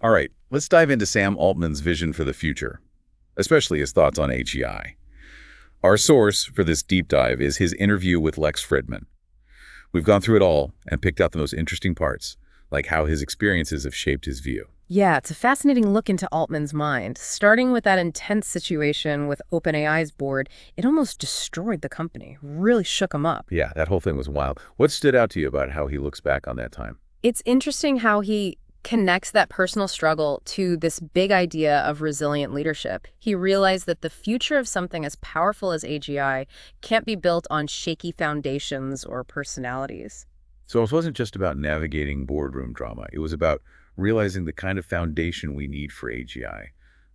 All right, let's dive into Sam Altman's vision for the future, especially his thoughts on AGI. Our source for this deep dive is his interview with Lex Fridman. We've gone through it all and picked out the most interesting parts, like how his experiences have shaped his view. Yeah, it's a fascinating look into Altman's mind. Starting with that intense situation with OpenAI's board, it almost destroyed the company, really shook him up. Yeah, that whole thing was wild. What stood out to you about how he looks back on that time? It's interesting how he connects that personal struggle to this big idea of resilient leadership. He realized that the future of something as powerful as AGI can't be built on shaky foundations or personalities. So it wasn't just about navigating boardroom drama. It was about realizing the kind of foundation we need for AGI,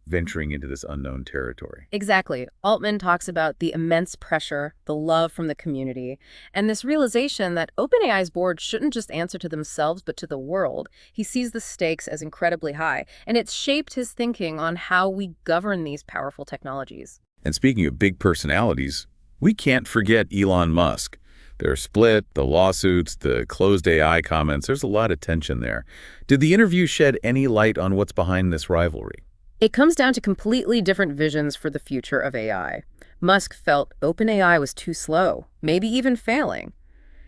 venturing into this unknown territory. Exactly. Altman talks about the immense pressure, the love from the community, and this realization that OpenAI's board shouldn't just answer to themselves, but to the world. He sees the stakes as incredibly high, and it's shaped his thinking on how we govern these powerful technologies. And speaking of big personalities, we can't forget Elon Musk. Their split, the lawsuits, the closed AI comments, there's a lot of tension there. Did the interview shed any light on what's behind this rivalry? It comes down to completely different visions for the future of AI. Musk felt OpenAI was too slow, maybe even failing.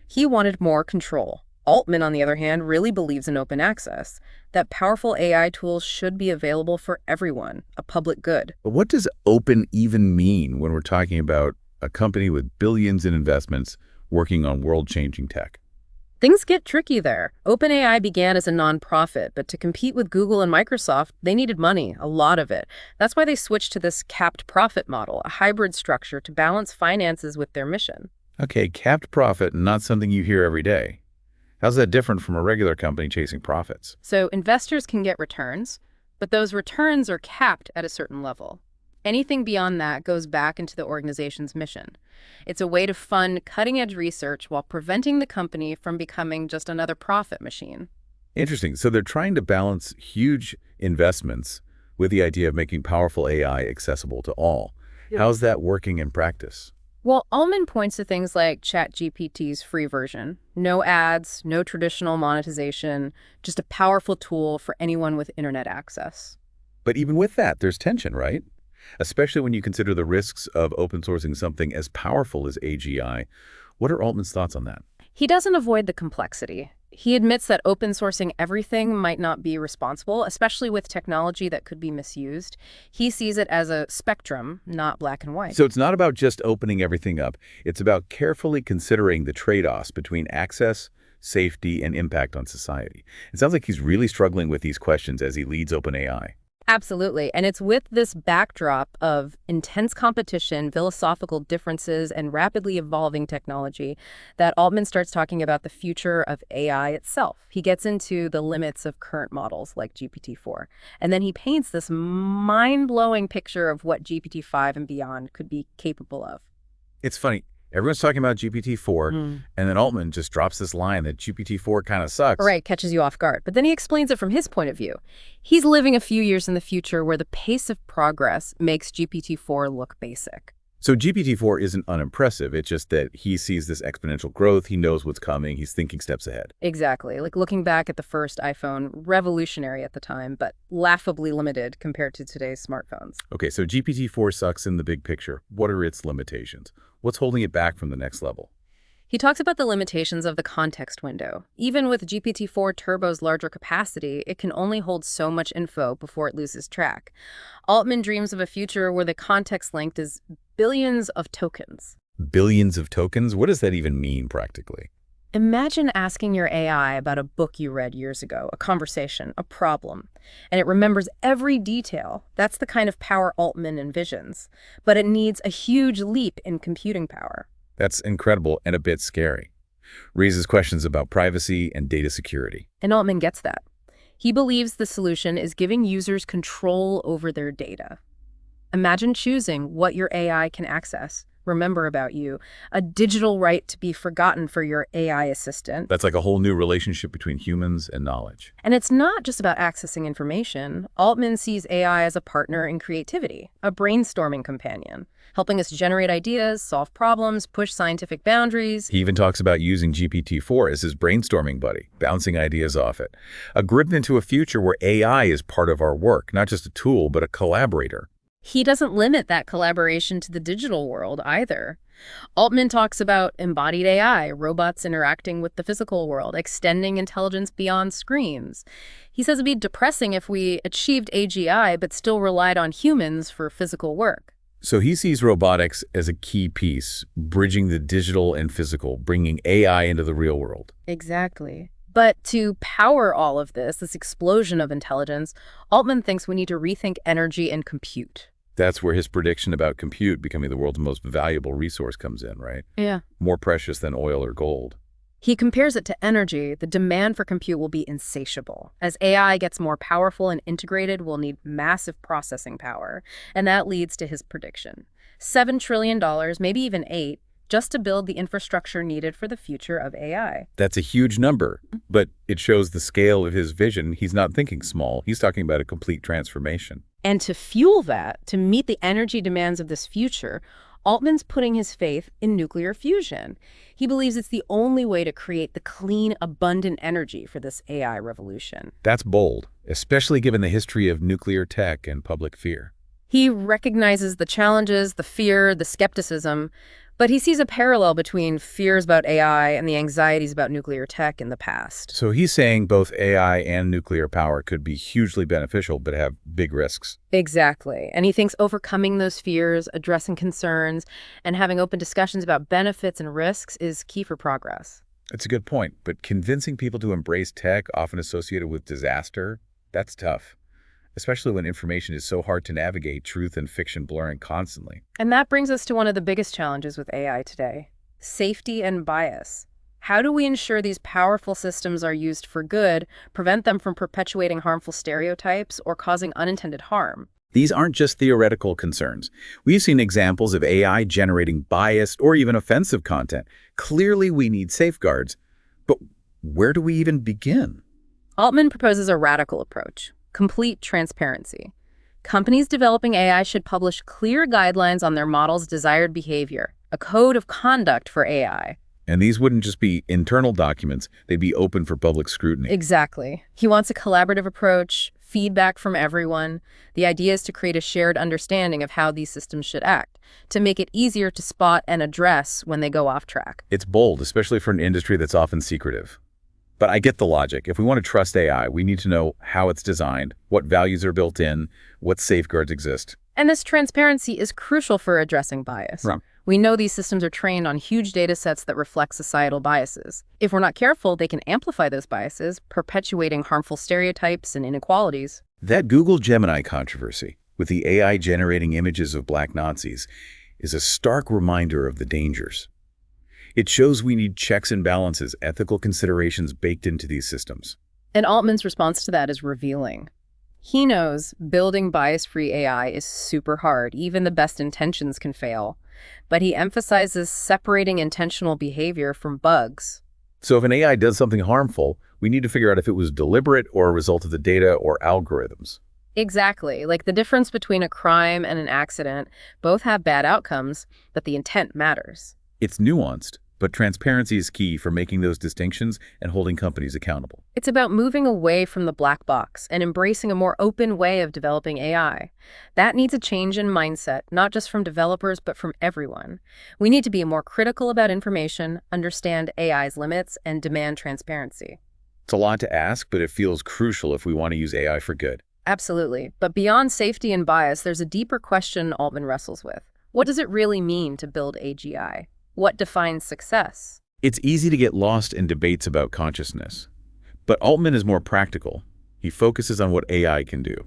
He wanted more control. Altman, on the other hand, really believes in open access, that powerful AI tools should be available for everyone, a public good. But what does open even mean when we're talking about a company with billions in investments working on world-changing tech? Things get tricky there. OpenAI began as a nonprofit, but to compete with Google and Microsoft, they needed money, a lot of it. That's why they switched to this capped profit model, a hybrid structure to balance finances with their mission. Okay, capped profit, not something you hear every day. How's that different from a regular company chasing profits? So investors can get returns, but those returns are capped at a certain level. Anything beyond that goes back into the organization's mission. It's a way to fund cutting-edge research while preventing the company from becoming just another profit machine. Interesting. So they're trying to balance huge investments with the idea of making powerful AI accessible to all. Yep. How's that working in practice? Well, Altman points to things like ChatGPT's free version. No ads, no traditional monetization, just a powerful tool for anyone with internet access. But even with that, there's tension, right? Especially when you consider the risks of open sourcing something as powerful as AGI. What are Altman's thoughts on that? He doesn't avoid the complexity. He admits that open sourcing everything might not be responsible, especially with technology that could be misused. He sees it as a spectrum, not black and white. So it's not about just opening everything up. It's about carefully considering the trade-offs between access, safety, and impact on society. It sounds like he's really struggling with these questions as he leads OpenAI. Absolutely. And it's with this backdrop of intense competition, philosophical differences, and rapidly evolving technology that Altman starts talking about the future of AI itself. He gets into the limits of current models like GPT-4. And then he paints this mind-blowing picture of what GPT-5 and beyond could be capable of. It's funny. Everyone's talking about GPT-4, and then Altman just drops this line that GPT-4 kind of sucks. Right, catches you off guard. But then he explains it from his point of view. He's living a few years in the future where the pace of progress makes GPT-4 look basic. So GPT-4 isn't unimpressive. It's just that he sees this exponential growth. He knows what's coming. He's thinking steps ahead. Exactly. Like looking back at the first iPhone, revolutionary at the time, but laughably limited compared to today's smartphones. Okay, so GPT-4 sucks in the big picture. What are its limitations? What's holding it back from the next level? He talks about the limitations of the context window. Even with GPT-4 Turbo's larger capacity, it can only hold so much info before it loses track. Altman dreams of a future where the context length is billions of tokens. Billions of tokens? What does that even mean practically? Imagine asking your AI about a book you read years ago, a conversation, a problem, and it remembers every detail. That's the kind of power Altman envisions. But it needs a huge leap in computing power. That's incredible and a bit scary. Raises questions about privacy and data security. And Altman gets that. He believes the solution is giving users control over their data. Imagine choosing what your AI can access, remember about you, a digital right to be forgotten for your AI assistant. That's like a whole new relationship between humans and knowledge. And it's not just about accessing information. Altman sees AI as a partner in creativity, a brainstorming companion, helping us generate ideas, solve problems, push scientific boundaries. He even talks about using GPT-4 as his brainstorming buddy, bouncing ideas off it. A grip into a future where AI is part of our work, not just a tool, but a collaborator. He doesn't limit that collaboration to the digital world either. Altman talks about embodied AI, robots interacting with the physical world, extending intelligence beyond screens. He says it'd be depressing if we achieved AGI but still relied on humans for physical work. So he sees robotics as a key piece, bridging the digital and physical, bringing AI into the real world. Exactly. But to power all of this explosion of intelligence, Altman thinks we need to rethink energy and compute. That's where his prediction about compute becoming the world's most valuable resource comes in, right? Yeah. More precious than oil or gold. He compares it to energy. The demand for compute will be insatiable. As AI gets more powerful and integrated, we'll need massive processing power. And that leads to his prediction. $7 trillion, maybe even $8, just to build the infrastructure needed for the future of AI. That's a huge number, but it shows the scale of his vision. He's not thinking small. He's talking about a complete transformation. And to fuel that, to meet the energy demands of this future, Altman's putting his faith in nuclear fusion. He believes it's the only way to create the clean, abundant energy for this AI revolution. That's bold, especially given the history of nuclear tech and public fear. He recognizes the challenges, the fear, the skepticism, but he sees a parallel between fears about AI and the anxieties about nuclear tech in the past. So he's saying both AI and nuclear power could be hugely beneficial, but have big risks. Exactly. And he thinks overcoming those fears, addressing concerns, and having open discussions about benefits and risks is key for progress. That's a good point, but convincing people to embrace tech often associated with disaster, that's tough. Especially when information is so hard to navigate, truth and fiction blurring constantly. And that brings us to one of the biggest challenges with AI today: safety and bias. How do we ensure these powerful systems are used for good, prevent them from perpetuating harmful stereotypes or causing unintended harm? These aren't just theoretical concerns. We've seen examples of AI generating biased or even offensive content. Clearly, we need safeguards. But where do we even begin? Altman proposes a radical approach: complete transparency. Companies developing AI should publish clear guidelines on their model's desired behavior, a code of conduct for AI. And these wouldn't just be internal documents, they'd be open for public scrutiny. Exactly. He wants a collaborative approach, feedback from everyone. The idea is to create a shared understanding of how these systems should act, to make it easier to spot and address when they go off track. It's bold, especially for an industry that's often secretive. But I get the logic. If we want to trust AI, we need to know how it's designed, what values are built in, what safeguards exist. And this transparency is crucial for addressing bias. Right. We know these systems are trained on huge data sets that reflect societal biases. If we're not careful, they can amplify those biases, perpetuating harmful stereotypes and inequalities. That Google Gemini controversy, with the AI generating images of Black Nazis, is a stark reminder of the dangers. It shows we need checks and balances, ethical considerations baked into these systems. And Altman's response to that is revealing. He knows building bias-free AI is super hard. Even the best intentions can fail. But he emphasizes separating intentional behavior from bugs. So if an AI does something harmful, we need to figure out if it was deliberate or a result of the data or algorithms. Exactly. Like the difference between a crime and an accident, both have bad outcomes, but the intent matters. It's nuanced, but transparency is key for making those distinctions and holding companies accountable. It's about moving away from the black box and embracing a more open way of developing AI. That needs a change in mindset, not just from developers, but from everyone. We need to be more critical about information, understand AI's limits, and demand transparency. It's a lot to ask, but it feels crucial if we want to use AI for good. Absolutely. But beyond safety and bias, there's a deeper question Altman wrestles with. What does it really mean to build AGI? What defines success? It's easy to get lost in debates about consciousness. But Altman is more practical. He focuses on what AI can do.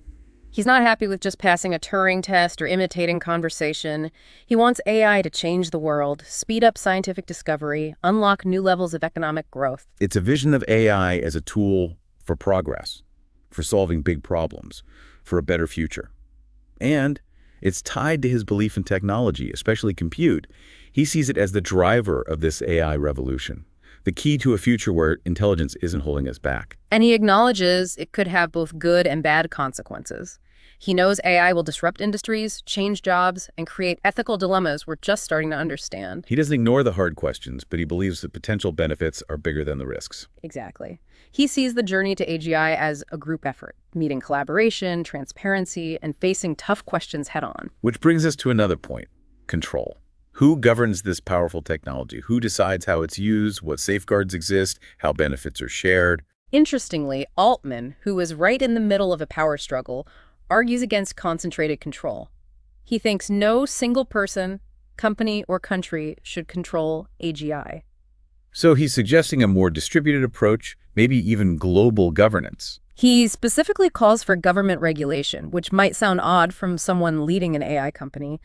He's not happy with just passing a Turing test or imitating conversation. He wants AI to change the world, speed up scientific discovery, unlock new levels of economic growth. It's a vision of AI as a tool for progress, for solving big problems, for a better future. And It's tied to his belief in technology, especially compute. He sees it as the driver of this AI revolution, the key to a future where intelligence isn't holding us back. And he acknowledges it could have both good and bad consequences. He knows AI will disrupt industries, change jobs, and create ethical dilemmas we're just starting to understand. He doesn't ignore the hard questions, but he believes the potential benefits are bigger than the risks. Exactly. He sees the journey to AGI as a group effort, needing collaboration, transparency, and facing tough questions head-on. Which brings us to another point: control. Who governs this powerful technology? Who decides how it's used, what safeguards exist, how benefits are shared? Interestingly, Altman, who is right in the middle of a power struggle, argues against concentrated control. He thinks no single person, company, or country should control AGI. So he's suggesting a more distributed approach, maybe even global governance. He specifically calls for government regulation, which might sound odd from someone leading an AI company,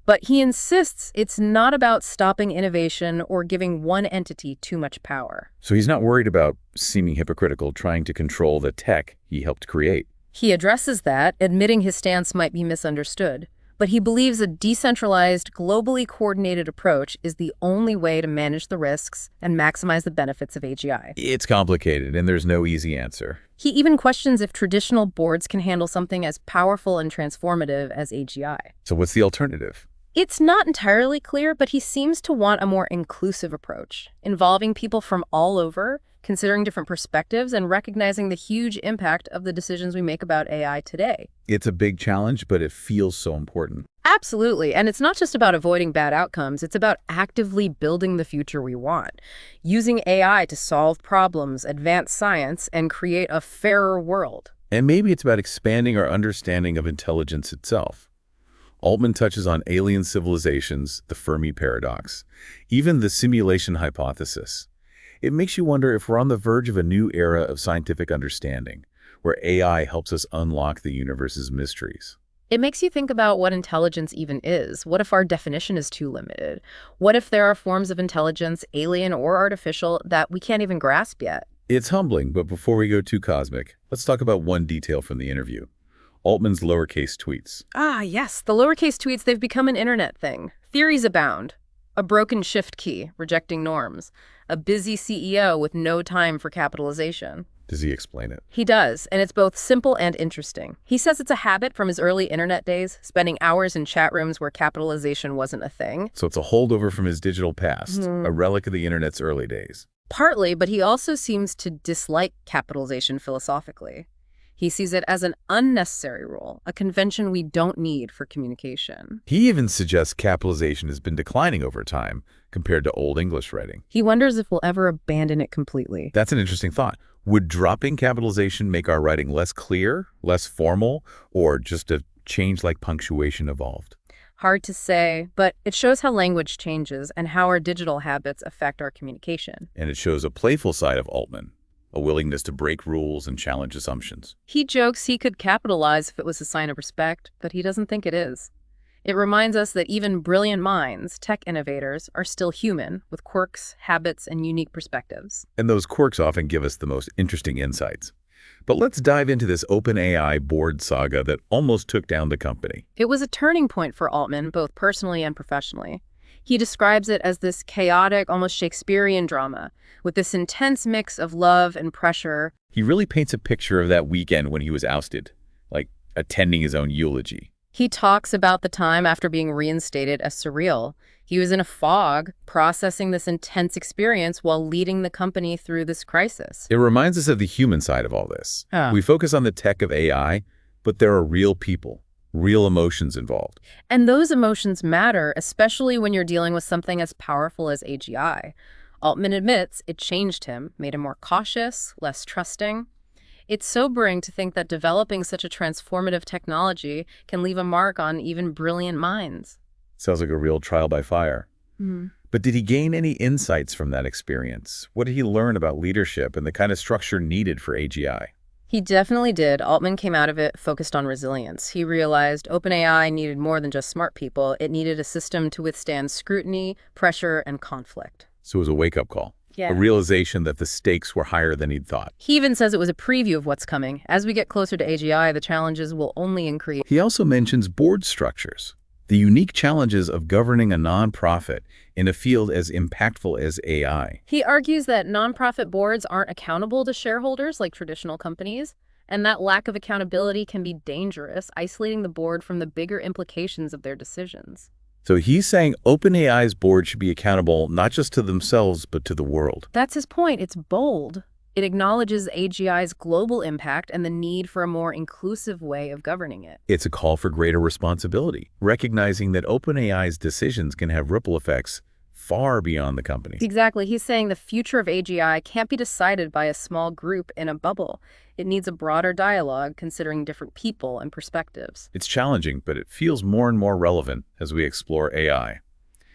but he insists it's not about stopping innovation or giving one entity too much power. So he's not worried about seeming hypocritical, trying to control the tech he helped create. He addresses that, admitting his stance might be misunderstood, but he believes a decentralized, globally coordinated approach is the only way to manage the risks and maximize the benefits of AGI. It's complicated, and there's no easy answer. He even questions if traditional boards can handle something as powerful and transformative as AGI. So what's the alternative? It's not entirely clear, but he seems to want a more inclusive approach, involving people from all over, considering different perspectives, and recognizing the huge impact of the decisions we make about AI today. It's a big challenge, but it feels so important. Absolutely. And it's not just about avoiding bad outcomes. It's about actively building the future we want, using AI to solve problems, advance science, and create a fairer world. And maybe it's about expanding our understanding of intelligence itself. Altman touches on alien civilizations, the Fermi paradox, even the simulation hypothesis. It makes you wonder if we're on the verge of a new era of scientific understanding, where AI helps us unlock the universe's mysteries. It makes you think about what intelligence even is. What if our definition is too limited? What if there are forms of intelligence, alien or artificial, that we can't even grasp yet? It's humbling, but before we go too cosmic, let's talk about one detail from the interview: Altman's lowercase tweets. Ah, yes, the lowercase tweets, they've become an internet thing. Theories abound. A broken shift key, rejecting norms. A busy CEO with no time for capitalization. Does he explain it? He does, and it's both simple and interesting. He says it's a habit from his early internet days, spending hours in chat rooms where capitalization wasn't a thing. So it's a holdover from his digital past, a relic of the internet's early days. Partly, but he also seems to dislike capitalization philosophically. He sees it as an unnecessary rule, a convention we don't need for communication. He even suggests capitalization has been declining over time compared to Old English writing. He wonders if we'll ever abandon it completely. That's an interesting thought. Would dropping capitalization make our writing less clear, less formal, or just a change like punctuation evolved? Hard to say, but it shows how language changes and how our digital habits affect our communication. And it shows a playful side of Altman, a willingness to break rules and challenge assumptions. He jokes he could capitalize if it was a sign of respect, but he doesn't think it is. It reminds us that even brilliant minds, tech innovators, are still human, with quirks, habits, and unique perspectives. And those quirks often give us the most interesting insights. But let's dive into this OpenAI board saga that almost took down the company. It was a turning point for Altman, both personally and professionally. He describes it as this chaotic, almost Shakespearean drama, with this intense mix of love and pressure. He really paints a picture of that weekend when he was ousted, like attending his own eulogy. He talks about the time after being reinstated as surreal. He was in a fog, processing this intense experience while leading the company through this crisis. It reminds us of the human side of all this. Oh. We focus on the tech of AI, but there are real people, real emotions involved. And those emotions matter, especially when you're dealing with something as powerful as AGI. Altman admits it changed him, made him more cautious, less trusting. It's sobering to think that developing such a transformative technology can leave a mark on even brilliant minds. Sounds like a real trial by fire. But did he gain any insights from that experience? What did he learn about leadership and the kind of structure needed for AGI? He definitely did. Altman came out of it focused on resilience. He realized OpenAI needed more than just smart people. It needed a system to withstand scrutiny, pressure, and conflict. So it was a wake-up call. Yeah. A realization that the stakes were higher than he'd thought. He even says it was a preview of what's coming. As we get closer to AGI, the challenges will only increase. He also mentions board structures, the unique challenges of governing a nonprofit in a field as impactful as AI. He argues that nonprofit boards aren't accountable to shareholders like traditional companies, and that lack of accountability can be dangerous, isolating the board from the bigger implications of their decisions. So he's saying OpenAI's board should be accountable not just to themselves, but to the world. That's his point. It's bold. It acknowledges AGI's global impact and the need for a more inclusive way of governing it. It's a call for greater responsibility, recognizing that OpenAI's decisions can have ripple effects far beyond the company. Exactly. He's saying the future of AGI can't be decided by a small group in a bubble. It needs a broader dialogue considering different people and perspectives. It's challenging, but it feels more and more relevant as we explore AI.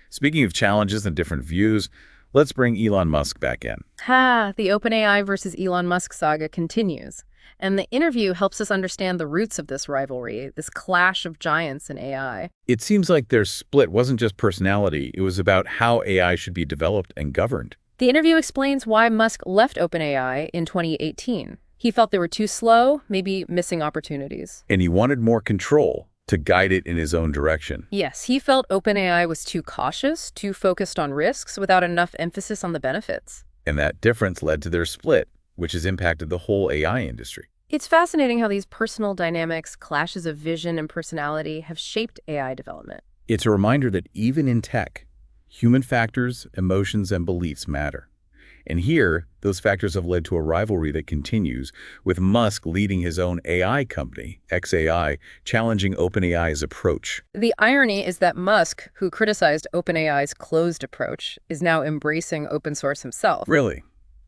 Speaking of challenges and different views, let's bring Elon Musk back in. The OpenAI versus Elon Musk saga continues. And the interview helps us understand the roots of this rivalry, this clash of giants in AI. It seems like their split wasn't just personality, it was about how AI should be developed and governed. The interview explains why Musk left OpenAI in 2018. He felt they were too slow, maybe missing opportunities. And he wanted more control to guide it in his own direction. Yes, he felt OpenAI was too cautious, too focused on risks, without enough emphasis on the benefits. And that difference led to their split, which has impacted the whole AI industry. It's fascinating how these personal dynamics, clashes of vision and personality, have shaped AI development. It's a reminder that even in tech, human factors, emotions, and beliefs matter. And here, those factors have led to a rivalry that continues, with Musk leading his own AI company, xAI, challenging OpenAI's approach. The irony is that Musk, who criticized OpenAI's closed approach, is now embracing open source himself. Really?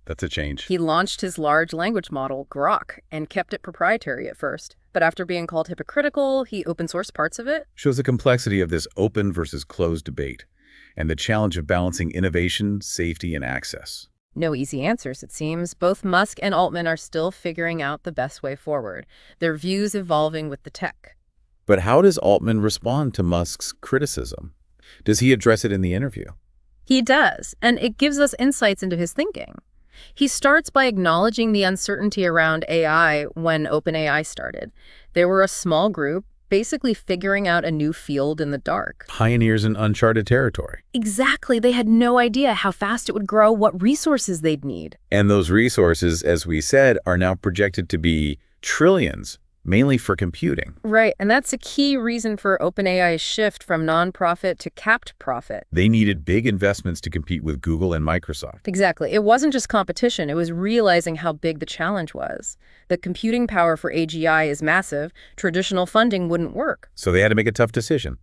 That's a change. He launched his large language model, Grok, and kept it proprietary at first. But after being called hypocritical, he open-sourced parts of it. Shows the complexity of this open versus closed debate, and the challenge of balancing innovation, safety, and access. No easy answers, it seems. Both Musk and Altman are still figuring out the best way forward, their views evolving with the tech. But how does Altman respond to Musk's criticism? Does he address it in the interview? He does, and it gives us insights into his thinking. He starts by acknowledging the uncertainty around AI when OpenAI started. There were a small group basically figuring out a new field in the dark. Pioneers in uncharted territory. Exactly. They had no idea how fast it would grow, what resources they'd need. And those resources, as we said, are now projected to be trillions, mainly for computing. Right, and that's a key reason for OpenAI's shift from nonprofit to capped profit. They needed big investments to compete with Google and Microsoft. Exactly. It wasn't just competition, it was realizing how big the challenge was. The computing power for AGI is massive. Traditional funding wouldn't work. So they had to make a tough decision,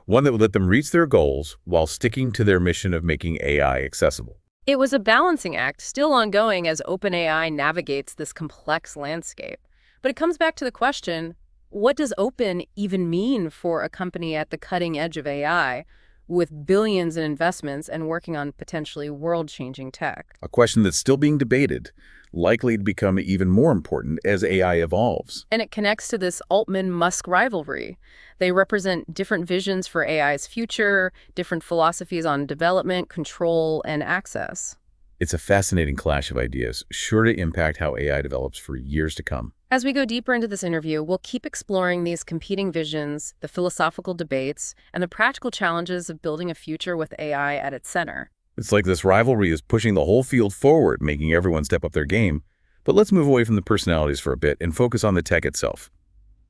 one that would let them reach their goals while sticking to their mission of making AI accessible. It was a balancing act, still ongoing as OpenAI navigates this complex landscape. But it comes back to the question, what does open even mean for a company at the cutting edge of AI with billions in investments and working on potentially world-changing tech? A question that's still being debated, likely to become even more important as AI evolves. And it connects to this Altman-Musk rivalry. They represent different visions for AI's future, different philosophies on development, control, and access. It's a fascinating clash of ideas, sure to impact how AI develops for years to come. As we go deeper into this interview, we'll keep exploring these competing visions, the philosophical debates, and the practical challenges of building a future with AI at its center. It's like this rivalry is pushing the whole field forward, making everyone step up their game. But let's move away from the personalities for a bit and focus on the tech itself.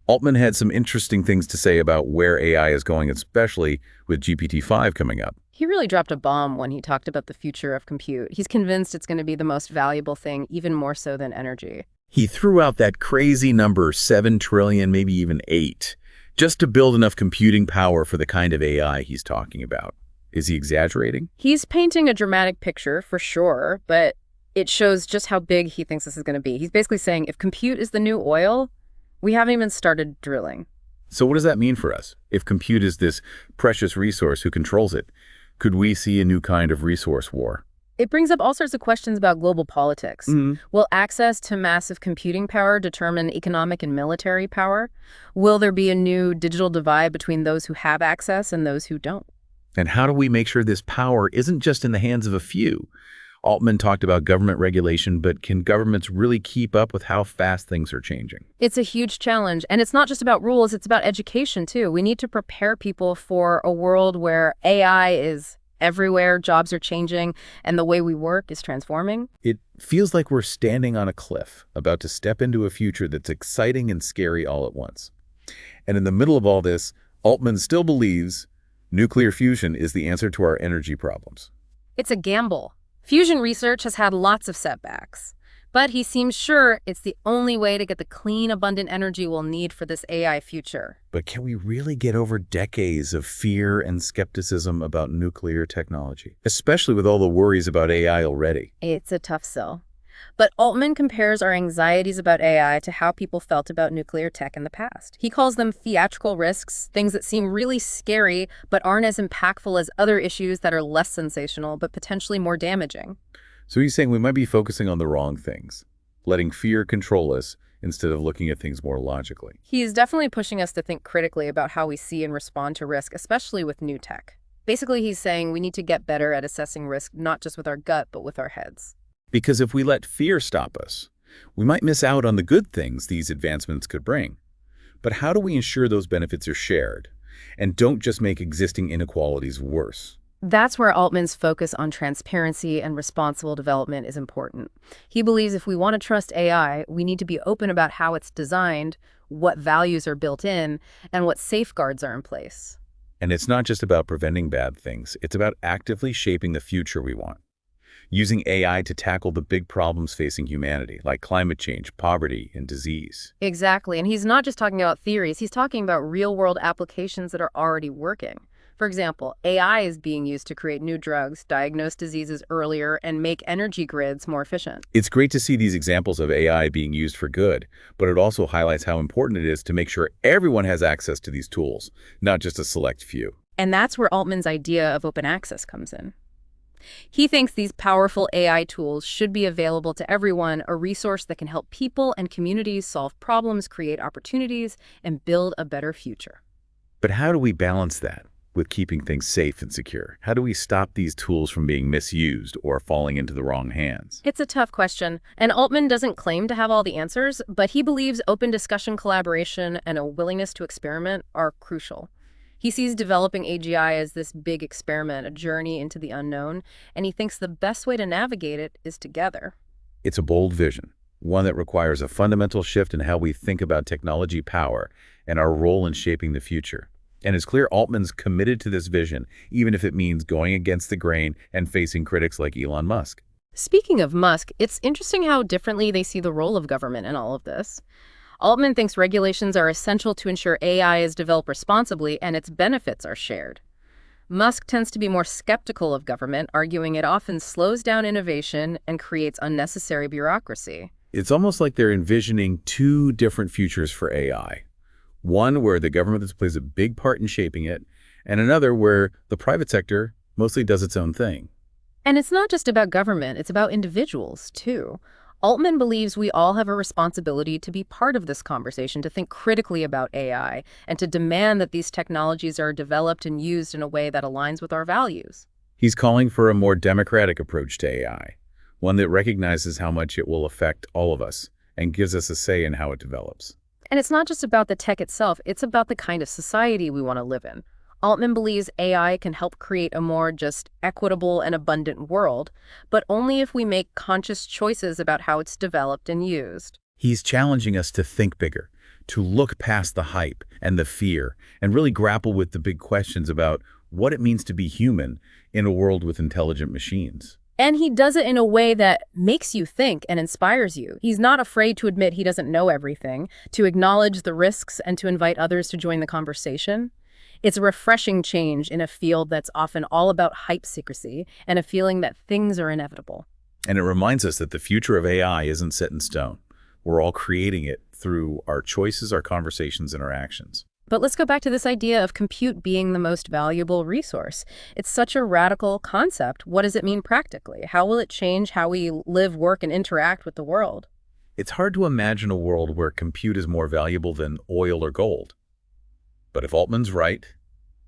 Altman had some interesting things to say about where AI is going, especially with GPT-5 coming up. He really dropped a bomb when he talked about the future of compute. He's convinced it's going to be the most valuable thing, even more so than energy. He threw out that crazy number, 7 trillion, maybe even 8, just to build enough computing power for the kind of AI he's talking about. Is he exaggerating? He's painting a dramatic picture, for sure, but it shows just how big he thinks this is going to be. He's basically saying if compute is the new oil, we haven't even started drilling. So what does that mean for us? If compute is this precious resource, who controls it? Could we see a new kind of resource war? It brings up all sorts of questions about global politics. Will access to massive computing power determine economic and military power? Will there be a new digital divide between those who have access and those who don't? And how do we make sure this power isn't just in the hands of a few? Altman talked about government regulation, but can governments really keep up with how fast things are changing? It's a huge challenge, and it's not just about rules, it's about education too. We need to prepare people for a world where AI is everywhere, jobs are changing, and the way we work is transforming. It feels like we're standing on a cliff, about to step into a future that's exciting and scary all at once. And in the middle of all this, Altman still believes nuclear fusion is the answer to our energy problems. It's a gamble. Fusion research has had lots of setbacks, but he seems sure it's the only way to get the clean, abundant energy we'll need for this AI future. But can we really get over decades of fear and skepticism about nuclear technology, especially with all the worries about AI already? It's a tough sell. But Altman compares our anxieties about AI to how people felt about nuclear tech in the past. He calls them theatrical risks, things that seem really scary but aren't as impactful as other issues that are less sensational but potentially more damaging. So he's saying we might be focusing on the wrong things, letting fear control us instead of looking at things more logically. He's definitely pushing us to think critically about how we see and respond to risk, especially with new tech. Basically, he's saying we need to get better at assessing risk, not just with our gut, but with our heads. Because if we let fear stop us, we might miss out on the good things these advancements could bring. But how do we ensure those benefits are shared and don't just make existing inequalities worse? That's where Altman's focus on transparency and responsible development is important. He believes if we want to trust AI, we need to be open about how it's designed, what values are built in, and what safeguards are in place. And it's not just about preventing bad things, it's about actively shaping the future we want. Using AI to tackle the big problems facing humanity, like climate change, poverty, and disease. Exactly, and he's not just talking about theories, he's talking about real-world applications that are already working. For example, AI is being used to create new drugs, diagnose diseases earlier, and make energy grids more efficient. It's great to see these examples of AI being used for good, but it also highlights how important it is to make sure everyone has access to these tools, not just a select few. And that's where Altman's idea of open access comes in. He thinks these powerful AI tools should be available to everyone, a resource that can help people and communities solve problems, create opportunities, and build a better future. But how do we balance that with keeping things safe and secure? How do we stop these tools from being misused or falling into the wrong hands? It's a tough question, and Altman doesn't claim to have all the answers, but he believes open discussion, collaboration, and a willingness to experiment are crucial. He sees developing AGI as this big experiment, a journey into the unknown, and he thinks the best way to navigate it is together. It's a bold vision, one that requires a fundamental shift in how we think about technology power and our role in shaping the future. And it's clear Altman's committed to this vision, even if it means going against the grain and facing critics like Elon Musk. Speaking of Musk, it's interesting how differently they see the role of government in all of this. Altman thinks regulations are essential to ensure AI is developed responsibly and its benefits are shared. Musk tends to be more skeptical of government, arguing it often slows down innovation and creates unnecessary bureaucracy. It's almost like they're envisioning two different futures for AI. One where the government plays a big part in shaping it, and another where the private sector mostly does its own thing. And it's not just about government, it's about individuals, too. Altman believes we all have a responsibility to be part of this conversation, to think critically about AI, and to demand that these technologies are developed and used in a way that aligns with our values. He's calling for a more democratic approach to AI, one that recognizes how much it will affect all of us and gives us a say in how it develops. And it's not just about the tech itself, it's about the kind of society we want to live in. Altman believes AI can help create a more just equitable and abundant world, but only if we make conscious choices about how it's developed and used. He's challenging us to think bigger, to look past the hype and the fear, and really grapple with the big questions about what it means to be human in a world with intelligent machines. And he does it in a way that makes you think and inspires you. He's not afraid to admit he doesn't know everything, to acknowledge the risks, and to invite others to join the conversation. It's a refreshing change in a field that's often all about hype secrecy and a feeling that things are inevitable. And it reminds us that the future of AI isn't set in stone. We're all creating it through our choices, our conversations, and our actions. But let's go back to this idea of compute being the most valuable resource. It's such a radical concept. What does it mean practically? How will it change how we live, work, and interact with the world? It's hard to imagine a world where compute is more valuable than oil or gold. But if Altman's right,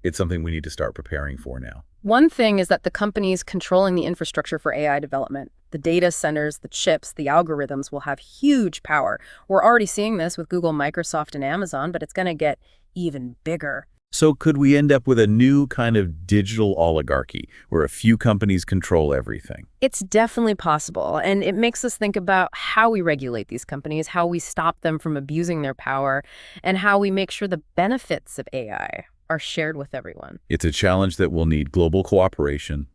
It's something we need to start preparing for now. One thing is that the companies controlling the infrastructure for AI development, the data centers, the chips, the algorithms will have huge power. We're already seeing this with Google, Microsoft, and Amazon, but it's going to get even bigger. So could we end up with a new kind of digital oligarchy where a few companies control everything? It's definitely possible, and it makes us think about how we regulate these companies, how we stop them from abusing their power, and how we make sure the benefits of AI are shared with everyone. It's a challenge that will need global cooperation,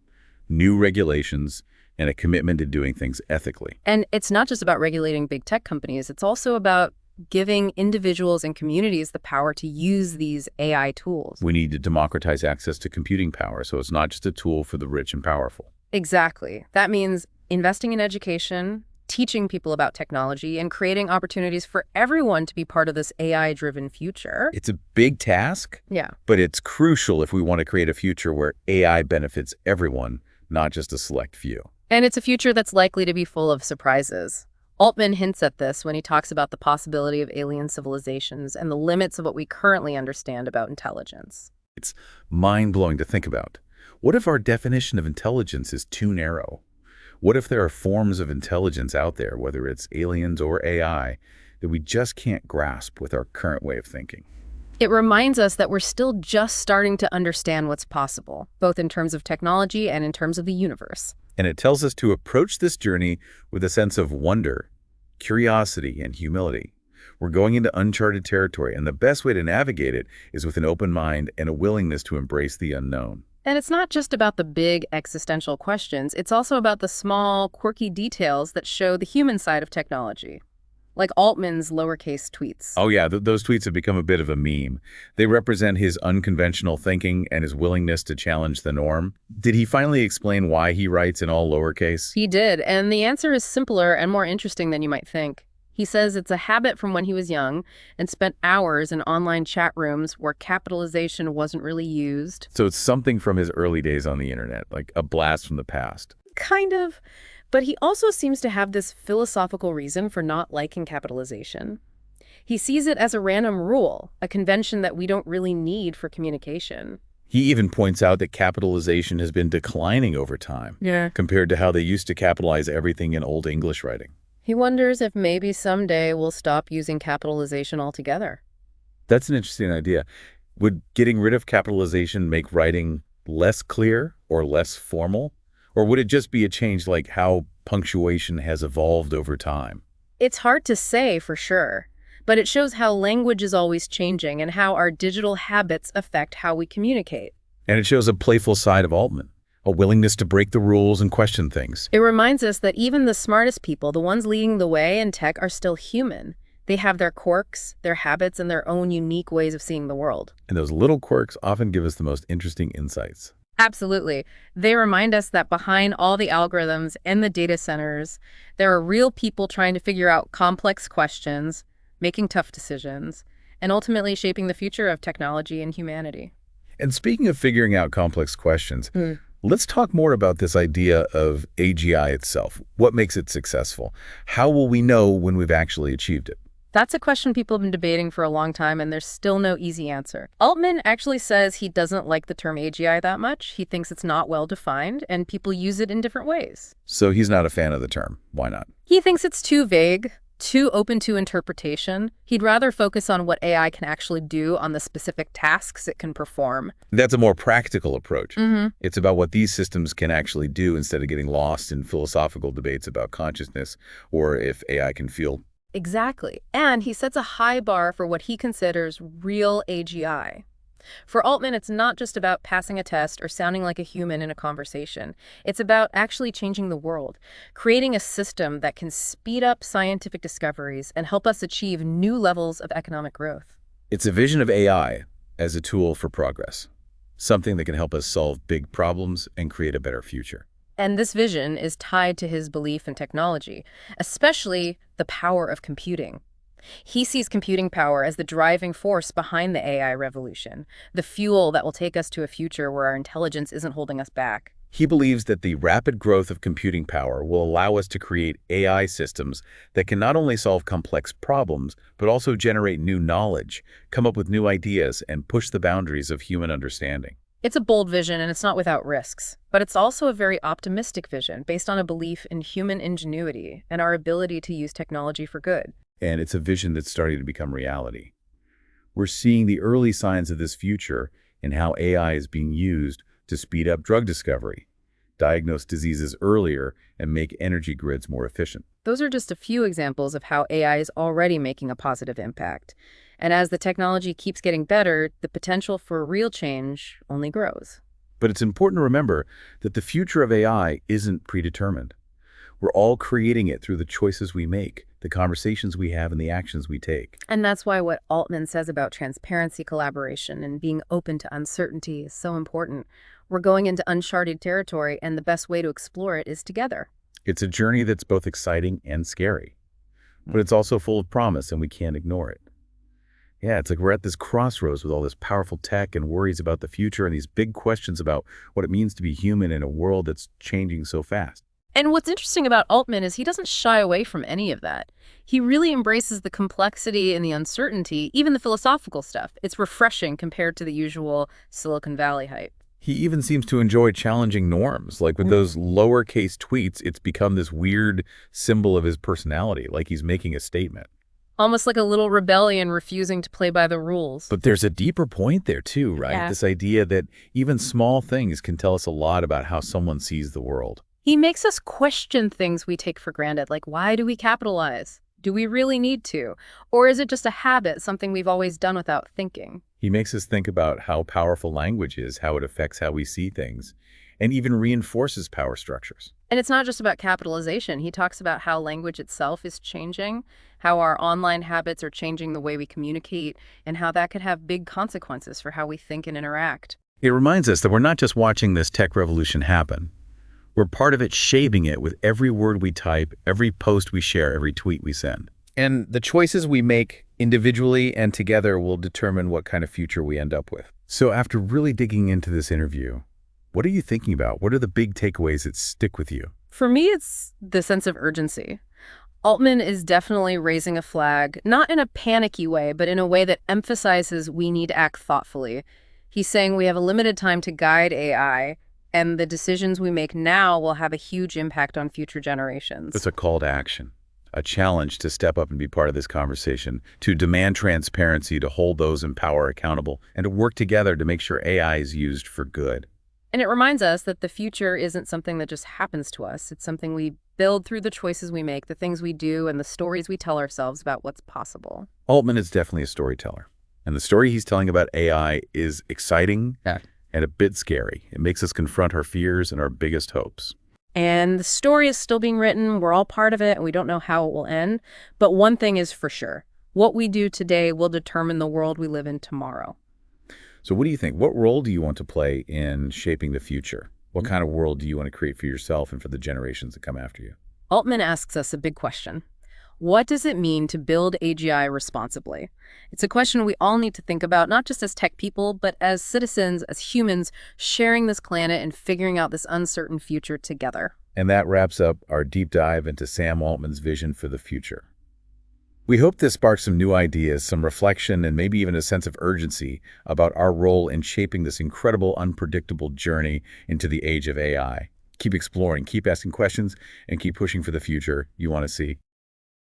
new regulations, and a commitment to doing things ethically. And it's not just about regulating big tech companies, it's also about giving individuals and communities the power to use these AI tools. We need to democratize access to computing power, so it's not just a tool for the rich and powerful. Exactly. That means investing in education, teaching people about technology, and creating opportunities for everyone to be part of this AI-driven future. It's a big task, Yeah. but it's crucial if we want to create a future where AI benefits everyone, not just a select few. And it's a future that's likely to be full of surprises. Altman hints at this when he talks about the possibility of alien civilizations and the limits of what we currently understand about intelligence. It's mind-blowing to think about. What if our definition of intelligence is too narrow? What if there are forms of intelligence out there, whether it's aliens or AI, that we just can't grasp with our current way of thinking? It reminds us that we're still just starting to understand what's possible, both in terms of technology and in terms of the universe. And it tells us to approach this journey with a sense of wonder, curiosity, and humility. We're going into uncharted territory, and the best way to navigate it is with an open mind and a willingness to embrace the unknown. And it's not just about the big existential questions, it's also about the small, quirky details that show the human side of technology. Like Altman's lowercase tweets. Oh yeah, those tweets have become a bit of a meme. They represent his unconventional thinking and his willingness to challenge the norm. Did he finally explain why he writes in all lowercase? He did, and the answer is simpler and more interesting than you might think. He says it's a habit from when he was young and spent hours in online chat rooms where capitalization wasn't really used. So it's something from his early days on the internet, like a blast from the past. Kind of. But he also seems to have this philosophical reason for not liking capitalization. He sees it as a random rule, a convention that we don't really need for communication. He even points out that capitalization has been declining over time, compared to how they used to capitalize everything in Old English writing. He wonders if maybe someday we'll stop using capitalization altogether. That's an interesting idea. Would getting rid of capitalization make writing less clear or less formal? Or would it just be a change like how punctuation has evolved over time? It's hard to say for sure, but it shows how language is always changing and how our digital habits affect how we communicate. And it shows a playful side of Altman, a willingness to break the rules and question things. It reminds us that even the smartest people, the ones leading the way in tech, are still human. They have their quirks, their habits, and their own unique ways of seeing the world. And those little quirks often give us the most interesting insights. Absolutely. They remind us that behind all the algorithms and the data centers, there are real people trying to figure out complex questions, making tough decisions, and ultimately shaping the future of technology and humanity. And speaking of figuring out complex questions, let's talk more about this idea of AGI itself. What makes it successful? How will we know when we've actually achieved it? That's a question people have been debating for a long time, and there's still no easy answer. Altman actually says he doesn't like the term AGI that much. He thinks it's not well defined, and people use it in different ways. So he's not a fan of the term. Why not? He thinks it's too vague, too open to interpretation. He'd rather focus on what AI can actually do, on the specific tasks it can perform. That's a more practical approach. It's about what these systems can actually do instead of getting lost in philosophical debates about consciousness or if AI can feel. Exactly. And he sets a high bar for what he considers real AGI. For Altman, it's not just about passing a test or sounding like a human in a conversation. It's about actually changing the world, creating a system that can speed up scientific discoveries and help us achieve new levels of economic growth. It's a vision of AI as a tool for progress, something that can help us solve big problems and create a better future. And this vision is tied to his belief in technology, especially the power of computing. He sees computing power as the driving force behind the AI revolution, the fuel that will take us to a future where our intelligence isn't holding us back. He believes that the rapid growth of computing power will allow us to create AI systems that can not only solve complex problems, but also generate new knowledge, come up with new ideas, and push the boundaries of human understanding. It's a bold vision and it's not without risks, but it's also a very optimistic vision based on a belief in human ingenuity and our ability to use technology for good. And it's a vision that's starting to become reality. We're seeing the early signs of this future in how AI is being used to speed up drug discovery, diagnose diseases earlier, and make energy grids more efficient. Those are just a few examples of how AI is already making a positive impact. And as the technology keeps getting better, the potential for real change only grows. But it's important to remember that the future of AI isn't predetermined. We're all creating it through the choices we make, the conversations we have, and the actions we take. And that's why what Altman says about transparency, collaboration, and being open to uncertainty is so important. We're going into uncharted territory, and the best way to explore it is together. It's a journey that's both exciting and scary, but it's also full of promise, and we can't ignore it. Yeah, it's like we're at this crossroads with all this powerful tech and worries about the future and these big questions about what it means to be human in a world that's changing so fast. And what's interesting about Altman is he doesn't shy away from any of that. He really embraces the complexity and the uncertainty, even the philosophical stuff. It's refreshing compared to the usual Silicon Valley hype. He even seems to enjoy challenging norms. Like with those lowercase tweets, it's become this weird symbol of his personality, like he's making a statement. Almost like a little rebellion refusing to play by the rules. But there's a deeper point there too, right? Yeah. This idea that even small things can tell us a lot about how someone sees the world. He makes us question things we take for granted, like why do we capitalize? Do we really need to? Or is it just a habit, something we've always done without thinking? He makes us think about how powerful language is, how it affects how we see things, and even reinforces power structures. And it's not just about capitalization. He talks about how language itself is changing, how our online habits are changing the way we communicate, and how that could have big consequences for how we think and interact. It reminds us that we're not just watching this tech revolution happen. We're part of it, shaping it with every word we type, every post we share, every tweet we send. And the choices we make individually and together will determine what kind of future we end up with. So after really digging into this interview, what are you thinking about? What are the big takeaways that stick with you? For me, it's the sense of urgency. Altman is definitely raising a flag, not in a panicky way, but in a way that emphasizes we need to act thoughtfully. He's saying we have a limited time to guide AI, and the decisions we make now will have a huge impact on future generations. It's a call to action, a challenge to step up and be part of this conversation, to demand transparency, to hold those in power accountable, and to work together to make sure AI is used for good. And it reminds us that the future isn't something that just happens to us. It's something we build through the choices we make, the things we do, and the stories we tell ourselves about what's possible. Altman is definitely a storyteller. And the story he's telling about AI is exciting and a bit scary. It makes us confront our fears and our biggest hopes. And the story is still being written. We're all part of it, and we don't know how it will end. But one thing is for sure. What we do today will determine the world we live in tomorrow. So what do you think? What role do you want to play in shaping the future? What kind of world do you want to create for yourself and for the generations that come after you? Altman asks us a big question. What does it mean to build AGI responsibly? It's a question we all need to think about, not just as tech people, but as citizens, as humans, sharing this planet and figuring out this uncertain future together. And that wraps up our deep dive into Sam Altman's vision for the future. We hope this sparks some new ideas, some reflection, and maybe even a sense of urgency about our role in shaping this incredible, unpredictable journey into the age of AI. Keep exploring, keep asking questions, and keep pushing for the future you want to see.